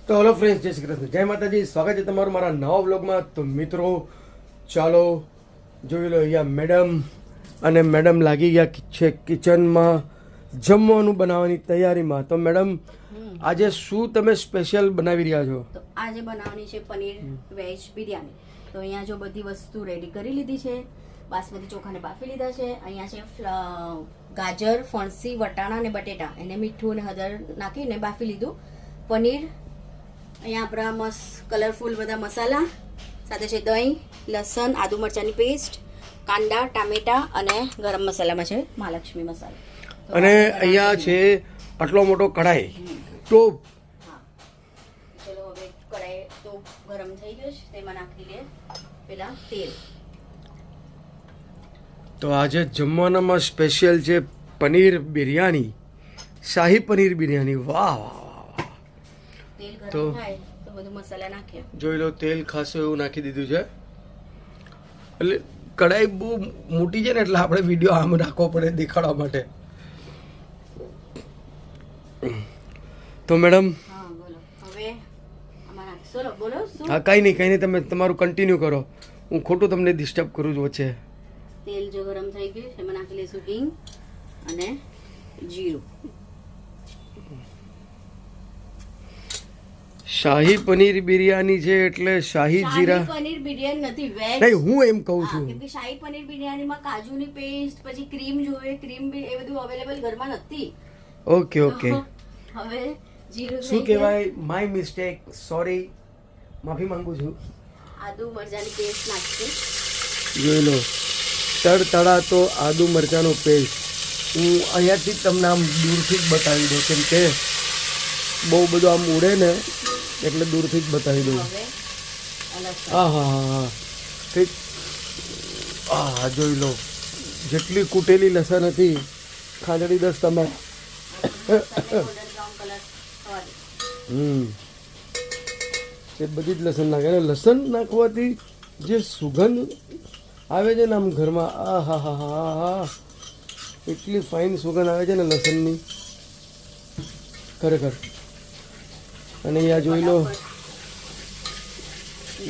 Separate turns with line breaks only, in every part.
તો hello friends, જય શ્રી કૃષ્ણ, જય માતાજી. સ્વાગત છે તમારું મારા નવા વ્લોગમાં. તો મિત્રો ચાલો જોઈ લો, અહીંયા મેડમ અને મેડમ લાગી ગયા છે કિચનમાં જમવાનું બનાવવાની તૈયારીમાં. તો મેડમ આજે શું તમે સ્પેશિયલ બનાવી રહ્યા છો?
તો આજે બનાવવાની છે પનીર વેજ બિરયાની. તો અહીંયા જો બધી વસ્તુ રેડી કરી લીધી છે. બાસમતી ચોખાને બાફી લીધા છે. અહીંયા છે ગાજર, ફણસી, વટાણા અને બટેટા, એને મીઠું અને હળદર નાખીને બાફી લીધું. પનીર, અહીંયા આપણા મસ્ત કલરફુલ બધા મસાલા, સાથે છે દહીં, લસણ, આદુ મરચાંની પેસ્ટ, કાંદા, ટામેટા અને ગરમ મસાલામાં છે મહાલક્ષ્મી મસાલો.
અને અહીંયા છે આટલો મોટો કઢાઈ ટોપ.
ચલો હવે કઢાઈ ટોપ ગરમ થઈ ગયો છે, તેમાં નાખી લે પેલા તેલ.
તો આજે જમવાનામાં સ્પેશિયલ છે પનીર બિરયાની, શાહી પનીર બિરયાની. વાહ વાહ વાહ.
તેલ
તો
ગરમ થાય તો બધું મસાલા નાખ્યા.
જોઈ લો, તેલ ખાસું એવું નાખી દીધું છે. એટલે કઢાઈ બહુ મોટી છે ને, એટલે આપણે વિડીયો આમ રાખવો પડે દેખાડવા માટે. તો મેડમ,
હા બોલો. હવે આમાં નાખશો. બોલો શું?
હા કંઈ નહીં, તમે તમારું કન્ટિન્યુ કરો. હું ખોટું તમને ડિસ્ટર્બ કરું છું વચ્ચે.
તેલ જો ગરમ થઈ ગયું, એમાં નાખી લઈશું હિંગ અને જીરું.
શાહી પનીર બિરયાની છે એટલે શાહી જીરા.
શાહી પનીર બિરયાની નથી, વેજ.
નહીં, હું એમ કહું
હા,
છું.
કેમ કે શાહી પનીર બિરયાનીમાં કાજુની પેસ્ટ, પછી ક્રીમ જોઈએ, ક્રીમ બી એ બધું અવેલેબલ ઘરમાં નથી.
Okay okay.
હવે જીરું
શું
થઈ ગયું.
કહેવાય, માય મિસ્ટેક, સોરી, માફી માંગુ છું.
આદુ મરચાંની પેસ્ટ નાખીશું.
જોઈ લો, તડતડાતો આદુ મરચાંનો પેસ્ટ. હું અહીંયાથી જ તમને આમ દૂરથી જ બતાવી દઉં, કેમ કે બહુ બધું આમ ઉડે ને, એટલે દૂરથી જ બતાવી દઉં.
હવે લસણ.
હા હા હા હા, ઠીક. હા જોઈ લો, જેટલી કૂટેલી લસણ હતી, ખાંડડી 10 તમે.
ગોલ્ડન બ્રાઉન કલર થવા દે.
એ બધી જ લસણ નાખે. અને લસણ નાખવાથી જે સુગંધ આવે છે ને આમ ઘરમાં, આ હા હા હા હા, એટલી ફાઇન સુગંધ આવે છે ને લસણની, ખરેખર. અને અહીંયા જોઈ લો,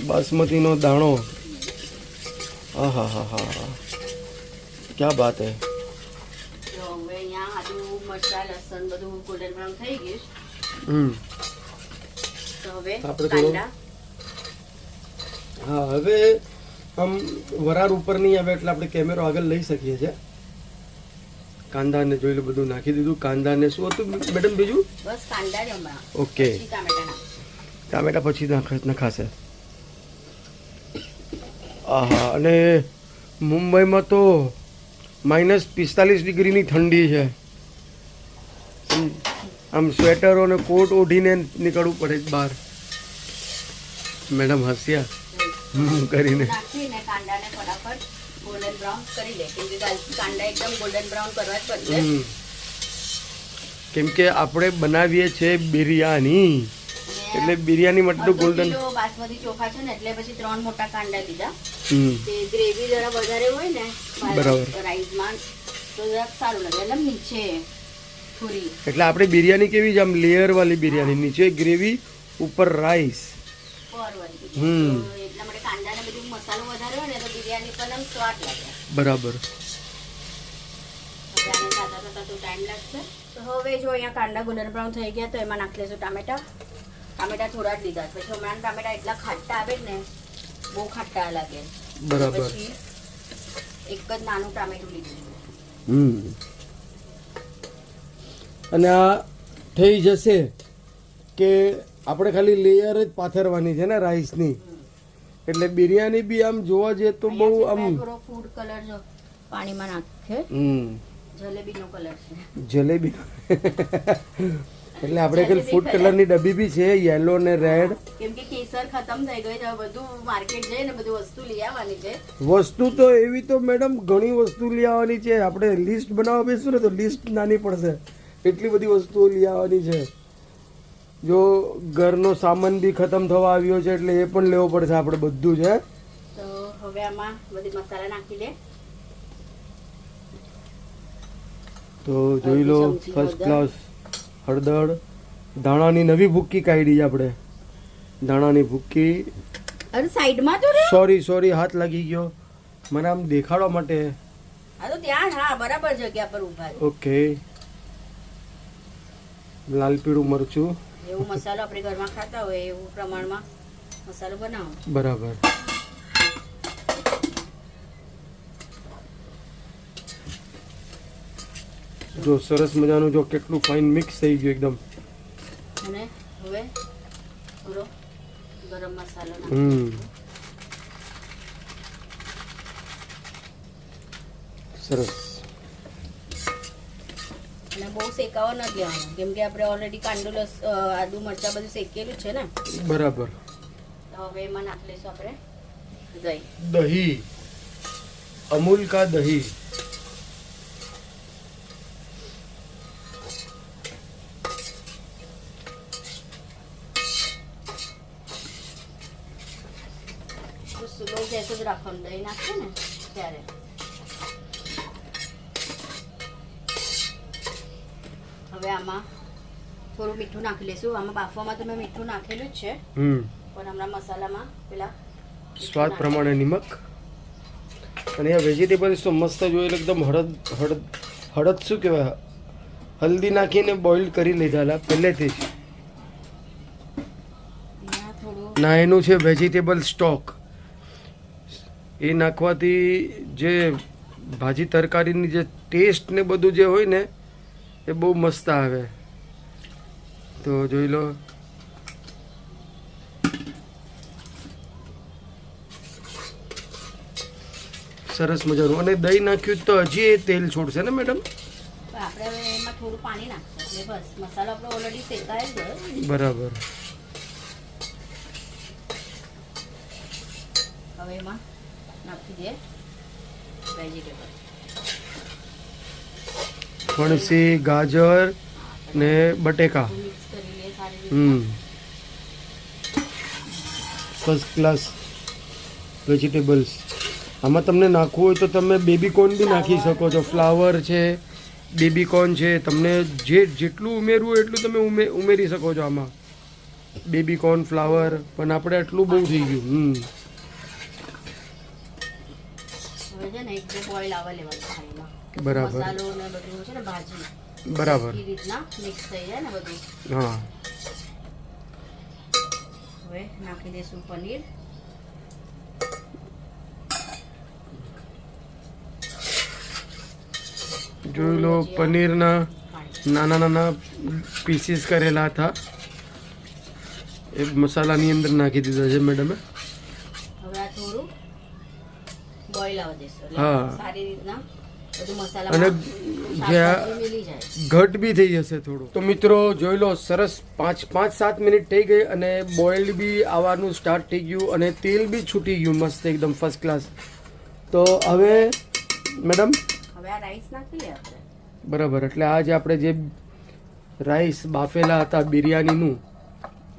બાસમતીનો દાણો. હા હા હા હા, ક્યાં બાત હે.
તો હવે અહીંયા આદુ મરચાં લસણ બધું ગોલ્ડન બ્રાઉન થઈ ગયું છે. તો હવે
આપણે થોડું-
કાંદા.
હા, હવે આમ વરાળ ઉપર નહીં આવે એટલે આપણે કેમેરો આગળ લઈ શકીએ છીએ. કાંદાને જોઈ લો, બધું નાખી દીધું. કાંદાને શું હતું મેડમ બીજું?
બસ કાંદા જ હમણાં.
ઓકે,
પછી ટામેટા નાખ.
ટામેટા પછી નખાશે. આહા, અને મુંબઈમાં તો -45 ડિગ્રીની ઠંડી છે. આમ સ્વેટરો અને કોટ ઓઢીને નીકળવું પડે બહાર. મેડમ હસ્યા કરીને.
નાખીને કાંદાને ફટાફટ ગોલ્ડન બ્રાઉન કરી લે, કેમ કે કાંદા એકદમ ગોલ્ડન બ્રાઉન કરવા જ પડશે.
કેમ કે આપણે બનાવીએ છીએ બિરયાની, એટલે બિરયાની માટે તો
અડધો
ગોલ્ડન.
કિલો બાસમતી ચોખા છે ને, એટલે પછી 3 મોટા કાંદા લીધા.
હમ,
તે ગ્રેવી જરા વધારે હોય ને
બરાબર.
રાઈસમાં, તો જરા સારું લાગે. એટલે નીચે થોડી
એટલે આપણે બિરયાની કેવી છે, આમ લેયર વાળી બિરયાની, નીચે ગ્રેવી, ઉપર રાઈસ.
પરવરી.
હમ.
તો એટલા માટે કાંદાને બધું મસાલો વધારે હોય ને તો બિરયાની પણ આમ સ્વાદ લાગે.
બરાબર.
હવે આને થતા તો ટાઈમ લાગશે. તો હવે જો અહીંયા કાંદા ગોલ્ડન બ્રાઉન થઈ ગયા, તો એમાં નાખી લઈશું ટામેટા. ટામેટા થોડા જ લીધા, પછી હમણાં ટામેટા એટલા ખાટા આવે ને, બહુ ખાટા લાગે.
બરાબર.
પછી એક જ નાનું ટામેટું લીધું.
અને આ થઈ જશે કે આપણે ખાલી લેયર જ પાથરવાની છે ને રાઈસની, એટલે બિરયાની બી આમ જોવા જઈએ તો બહુ આમ.
થોડો ફૂડ કલર જો પાણીમાં નાખે, જલેબીનો કલર છે.
જલેબી. એટલે આપણે કઈ ફૂડ કલરની ડબ્બી બી છે, યેલો ને રેડ.
કેમ કે કેસર ખતમ થઈ ગઈ છે, હવે બધું માર્કેટ જઈને બધું વસ્તુ લઈ આવવાની છે.
વસ્તુ તો એવી તો મેડમ ઘણી વસ્તુ લઈ આવવાની છે. આપણે લિસ્ટ બનાવવા બેસું ને તો લિસ્ટ નાની પડશે, એટલી બધી વસ્તુઓ લઈ આવવાની છે. જો ઘરનો સામાન બી ખતમ થવા આવ્યો છે, એટલે એ પણ લેવો પડશે આપણે બધું છે.
તો હવે આમાં બધી મસાલા નાખી દે.
તો જોઈ લો, ફર્સ્ટ ક્લાસ હળદર, ધાણાની નવી ભૂક્કી કાઢી આપણે. દાણાની ભૂકી.
અરે સાઈડમાં તો રે.
સોરી હાથ લાગી ગયો મને આમ દેખાડવા માટે.
હા તો ત્યાં હા બરાબર જગ્યા પર ઊભા છે.
ઓકે. લાલ પીળું મરચું.
એવું મસાલો આપણે ઘરમાં ખાતા હોય એવું પ્રમાણમાં મસાલો બનાવો.
બરાબર. જો સરસ મજાનું જો કેટલું ફાઇન મિક્સ થઈ ગયું એકદમ.
અને હવે થોડો ગરમ મસાલો
સરસ.
અને બહુ શેકાવો ન દેવાનો કેમ કે આપણે ઓલરેડી કાંદો આદુ મરચા બધું શેકેલું છે ને.
બરાબર.
તો હવે એમાં નાખી લઈશું આપણે દહીં.
દહીં. અમૂલ કા દહીં.
સ્લો ગેસ જ રાખવાનું દહીં નાખીએ ને ત્યારે. હવે આમાં થોડું મીઠું નાખી લઈશું. આમાં બાફવામાં તો મેં મીઠું નાખેલું જ છે પણ હમણાં મસાલામાં પેલા
સ્વાદ પ્રમાણે નિમક. અને આ વેજીટેબલ્સ તો મસ્ત જોયેલું એકદમ હળદ શું કહેવાય હલ્દી નાખીને બોઇલ કરી લીધા પહેલેથી જ. ના એનું છે વેજીટેબલ સ્ટોક. એ નાખવાથી જે ભાજી તરકારીની જે ટેસ્ટ ને બધું જે હોય ને એ બહુ મસ્ત આવે. તો જોઈ લો. સરસ મજાનું. અને દહીં નાખ્યું તો હજી એ તેલ છોડશે ને મેડમ?
આપણે હવે એમાં થોડું પાણી નાખશું એટલે બસ મસાલો આપણો ઓલરેડી શેકાઈ ગયો.
બરાબર.
હવે એમાં નાખી દે વેજીટેબલ.
ફણસી, ગાજર ને બટેકા.
મિક્સ કરી લે સારી રીતે.
First class vegetables. આમાં તમને નાખવું હોય તો તમે બેબી કોર્ન બી નાખી શકો છો. ફ્લાવર છે, બેબી કોર્ન છે, તમને જેટલું ઉમેરવું હોય એટલું તમે ઉમેરી શકો છો આમાં. Baby corn, flower. પણ આપણે આટલું બહુ થઈ ગયું.
હવે છે ને એક બે બોઇલ આવવા લેવાનું પાણીમાં.
બરાબર.
મસાલો ને બધું છે ને ભાજી
બરાબર
એ રીતના મિક્સ થઈ જાય ને બધું.
હા.
હવે નાખી દઈશું પનીર.
જોઈ લો પનીરના નાના પીસીસ કરેલા હતા એ મસાલાની અંદર નાખી દીધા છે મેડમે.
હવે આ થોડું બોઇલ આવવા દઈશું
હા.
એટલે સારી રીતના બધું
અને
મસાલામાં
જે
શાકભાજી મિલી જાય.
ઘટ બી થઈ જશે થોડું. તો મિત્રો જોઈ લો સરસ 5-7 મિનિટ થઈ ગઈ અને બોઇલ્ડ બી આવવાનું સ્ટાર્ટ થઈ ગયું અને તેલ બી છૂટી ગયું મસ્ત એકદમ ફર્સ્ટ ક્લાસ. તો હવે મેડમ
હવે આ રાઈસ નાખી લે આપણે.
બરાબર. એટલે આ જે આપણે જે રાઈસ બાફેલા હતા બિરયાનીનું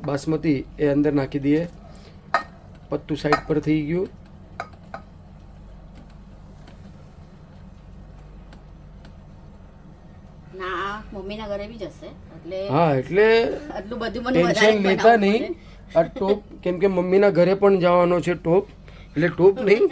બાસમતી એ અંદર નાખી દઈએ. પત્તું સાઈડ પર થઈ ગયું.
ના મમ્મીના ઘરે બી જશે એટલે
હા એટલે
આટલું બધું મને
ટેન્શન લેતા નહીં. આ ટોપ કેમ કે મમ્મીના ઘરે પણ જવાનો છે ટોપ. એટલે ટોપ નહીં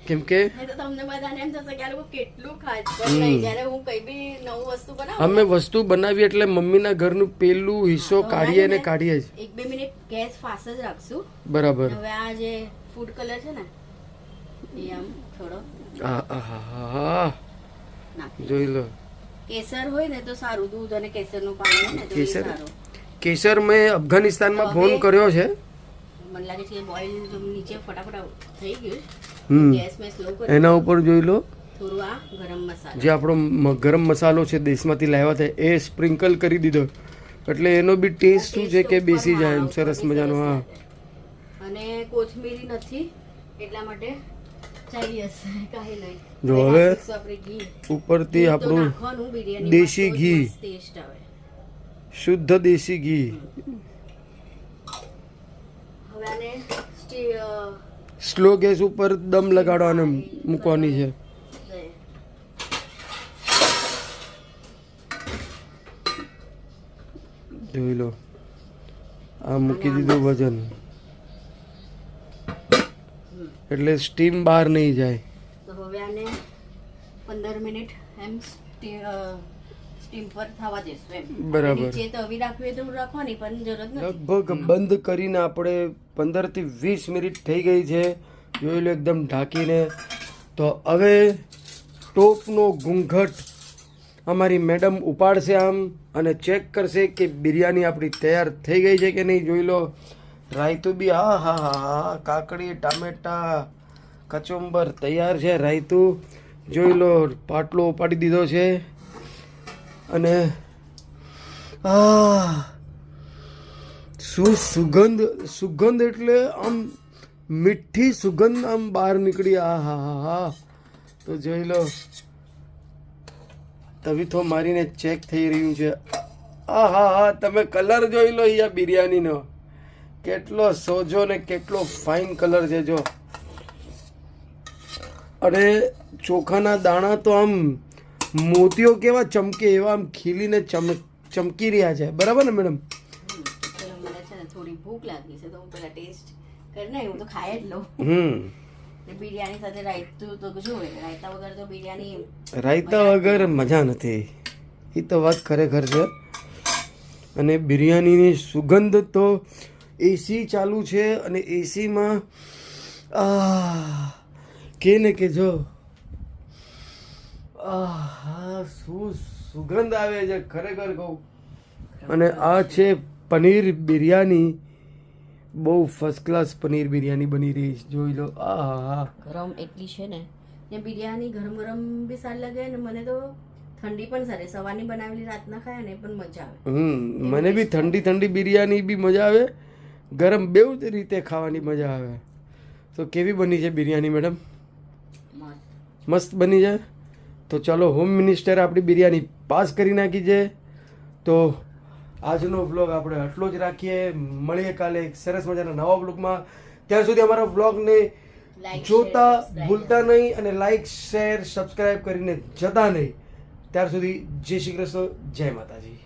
કેમ કે
તો તમને બધાને એમ થશે કે આ લોકો કેટલું ખાય પણ નહીં. જ્યારે હું કઈ બી નવું વસ્તુ બનાવું
અમે વસ્તુ બનાવીએ એટલે મમ્મીના ઘરનું પેલું હિસ્સો કાઢીએ ને કાઢીએ જ.
1-2 મિનિટ ગેસ ફાસ્ટ જ રાખશું.
બરાબર.
હવે આ જે ફૂડ કલર છે ને એ આમ થોડો
આહાહા.
નાખી.
જોઈ લો.
કેસર હોય ને તો સારું. દૂધ અને કેસરનું પાણી હોય ને તો એ
કેસર?
સારું.
કેસર મેં અફઘાનિસ્તાનમાં ફોન કર્યો છે.
મને લાગે છે બોઇલ નીચે ફટાફટ થઈ ગયું. ગેસ મેં સ્લો કરી
એના ઉપર જોઈ લો
થોડું આ ગરમ મસાલો.
જે આપણો ગરમ મસાલો છે દેશમાંથી લાવ્યા હતા એ સ્પ્રિંકલ કરી દીધો એટલે એનો બી ટેસ્ટ શું છે કે બેસી જાય એમ સરસ મજાનો. હા.
અને કોથમીરી નથી એટલા માટે ચાલી હશે કાંઈ નહીં.
જો હવે
આપણે ઘી
ઉપરથી આપણું
નાખવાનું બિરયાની
દેશી ઘી.
ટેસ્ટ આવે.
શુદ્ધ દેશી ઘી.
હવે આને
સ્લો ગેસ ઉપર દમ લગાડવાનો મૂકવાની છે. જોઈ લો આ મૂકી દીધું વજન, એટલે સ્ટીમ બહાર નહીં જાય.
તો હવે આને 15 મિનિટ એમ સ્ટીમ પર થવા દેશું એમ.
બરાબર.
નીચે તવી રાખવી હોય તો રાખવાની પણ જરૂરત નથી.
લગભગ બંધ કરીને આપણે 15 થી 20 મિનિટ થઈ ગઈ છે. જોઈ લો એકદમ ઢાંકીને. તો હવે ટોપનો ઘૂંઘટ અમારી મેડમ ઉપાડશે આમ અને ચેક કરશે કે બિરયાની આપણી તૈયાર થઈ ગઈ છે કે નહીં. જોઈ લો રાયતું બી હા હા હા હા, કાકડી ટામેટા કચુંબર તૈયાર છે. રાયતું જોઈ લો, પાટલો ઉપાડી દીધો છે. અને શું સુગંધ એટલે આમ મીઠી સુગંધ આમ બહાર નીકળી. આ હા હા હા. તો જોઈ લો તવીથો મારીને ચેક થઈ રહ્યું છે. આ હા હા, તમે કલર જોઈ લો અહીંયા બિરયાનીનો, કેટલો સોજો ને કેટલો ફાઇન કલર છે જો. અને ચોખાના દાણા તો આમ મોતીઓ કેવા ચમકે એવા આમ ખીલીને ચમકી રહ્યા છે. બરાબર ને મેડમ?
ચલો, મને છે ને થોડી ભૂખ લાગી છે તો હું પેલા ટેસ્ટ કરીને હું તો ખાઈ જ લઉં. ને બિરયાની સાથે રાયતું તો જોવે, રાયતા વગર તો બિરયાની
રાયતા વગર મજા નથી, એ તો વાત ખરેખર છે. અને બિરયાનીની સુગંધ તો એસી ચાલુ છે અને એસીમાં કે ને કે જો શું સુગંધ આવે છે ખરેખર કહું. અને આ છે પનીર બિરયાની, બહુ ફર્સ્ટ ક્લાસ પનીર બિરયાની બની રહી છે. જોઈ લો આ
ગરમ એટલી છે ને બિરયાની ગરમ ગરમ બી સારી લાગે ને મને તો ઠંડી પણ સારી. સવારની બનાવેલી રાતના ખાય ને પણ મજા આવે.
મને બી ઠંડી બિરયાની બી મજા આવે, ગરમ બેવ રીતે ખાવાની મજા આવે. તો કેવી બની છે બિરયાની મેડમ? મસ્ત બની છે. તો ચાલો, હોમ મિનિસ્ટર આપણી બિરયાની પાસ કરી નાખી છે. તો આજનો વ્લોગ આપણે આટલો જ રાખીએ. મળીએ કાલે એક સરસ મજાના નવા વ્લોગમાં. ત્યાં સુધી અમારા વ્લોગને જોતા ભૂલતા નહીં અને લાઈક શેર સબસ્ક્રાઈબ કરીને જતા નહીં. ત્યાર સુધી જય શ્રી કૃષ્ણ, જય માતાજી.